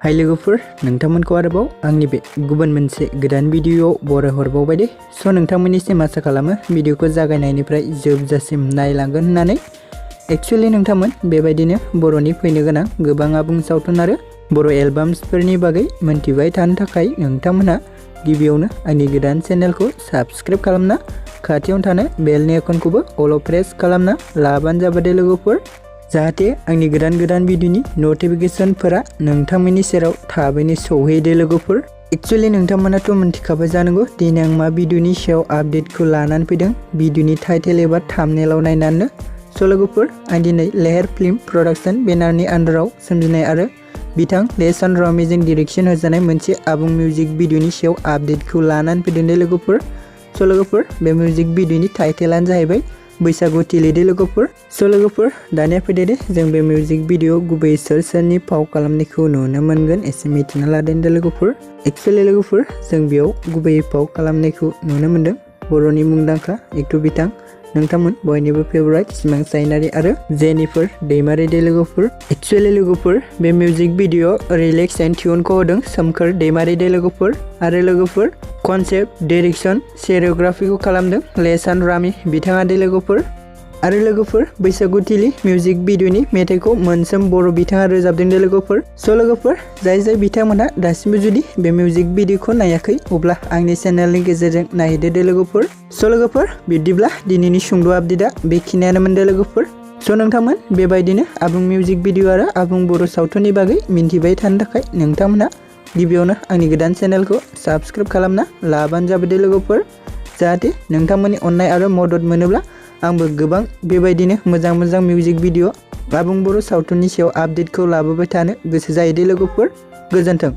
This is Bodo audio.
हाय लोगोफोर नोंथांमोनखौ आरोबाव आंनि बे गुबुन मोनसे गोदान भिडियोआव बरायहरबावबाय दे। स' नोंथांमोननिसिम आसा खालामो भिडियोखौ जागायनायनिफ्राय जोबजासिम नायलांगोन होननानै। एक्चुअली नोंथांमोन बेबायदिनो बर'नि फैनो गोनां गोबां आबुं सावथुन आरो बर' एलबाम्सफोरनि बागै मोनथिबाय थानो थाखाय नोंथांमोनहा गिबियावनो आंनि गोदान चेनेलखौ साबस्क्राइब खालामना खाथियावनो थानाय बेलनि आइकनखौबो अल प्रेस खालामना लाबानो जाबाय दे लोगोफोर, जाहाथे आंनि गोदान भिडियोनि नटिफिकेशनफोरा नोंथांमोननि सेराव थाबैनो सौहैदो लोगोफोर। एक्चुअली नोंथांमोनाथ' मिन्थिखाबाय जानांगौ दिनै आं मा भिडियोनि सायाव आपडेटखौ लानानै फैदों भिडियोनि टाइटेल एबा थाम्बनेइलाव नायनानै। स' लोगोफोर आं दिनै लेहेर फिल्म प्रडाक्शन बेनारनि आन्डाराव सोमजिनाय आरो बिथां लेसन रमेजों डिरेक्शन होजानाय मोनसे आबुं मिउजिक भिडियोनि सायाव आपडेटखौ लानानै फैदों दे लोगोफोर। स' लोगोफोर बे मिउजिक भिडियोनि टाइटेलानो जाहैबाय बैसागु तिलि दे लोगोफोर। स' लोगोफोर दानिया फैदो दे जों बे मिउजिक भिडियो गुबै सोरनि फाव खालामनायखौ नुनो मोनगोन एसे मिथिना लादों दे लोगोफोर। एक्चुअली लोगोफोर जों बेयाव गुबै फाव खालामनायखौ नुनो मोनदों बर'नि मुंदांखा एक्टर बिथां नोंथांमोन बयनिबो फेभराइट सिमां आरो जेनिफर दैमारि दे लोगोफोर। एक्चुअली लोगोफोर बे मिउजिक भिडियो रिलेक्स एन्ड टिउनखौ होदों सोमखोर दैमारि दे लोगोफोर आरो लोगोफोर कनसेप्ट डाइरेक्शन सिनेरियोग्राफिखौ खालामदों लेसन रामी बिथाङा दे लोगोफोर। आरो लोगोफोर बैसागु तिलि मिउजिक भिडियोनि मेथाइखौ मोनसोम बर' बिथाङा रोजाबदों दे लोगोफोर। स' लोगोफोर जाय बिथांमोनहा दासिमबो जुदि बे मिउजिक भिडियोखौ नायाखै अब्ला आंनि चेनेलनि गेजेरजों नायदो दे लोगोफोर। स' लोगोफोर बिब्दिब्ला दिनैनि सुंद' आपडेटआ बेखिनियानोमोन दे लोगोफोर। स' नोंथांमोन बेबायदिनो आबुं मिउजिक भिडियो आरो आबुं बर' सावथुननि बागै मिन्थिबाय थानो थाखाय नोंथांमोनहा गिबियावनो आंनि गोदान चेनेलखौ साबस्क्राइब खालामना लाबानो जाबाय दे लोगोफोर, जाहाथे नोंथांमोननि अननाय आरो मदद मोनोब्ला आंबो गोबां बेबायदिनो मोजां मिउजिक भिडियो आबुं बर' सावथुननि सायाव आपडेटखौ लाबोबाय थानो गोसो जायो दे लोगोफोर। गोजोन्थों।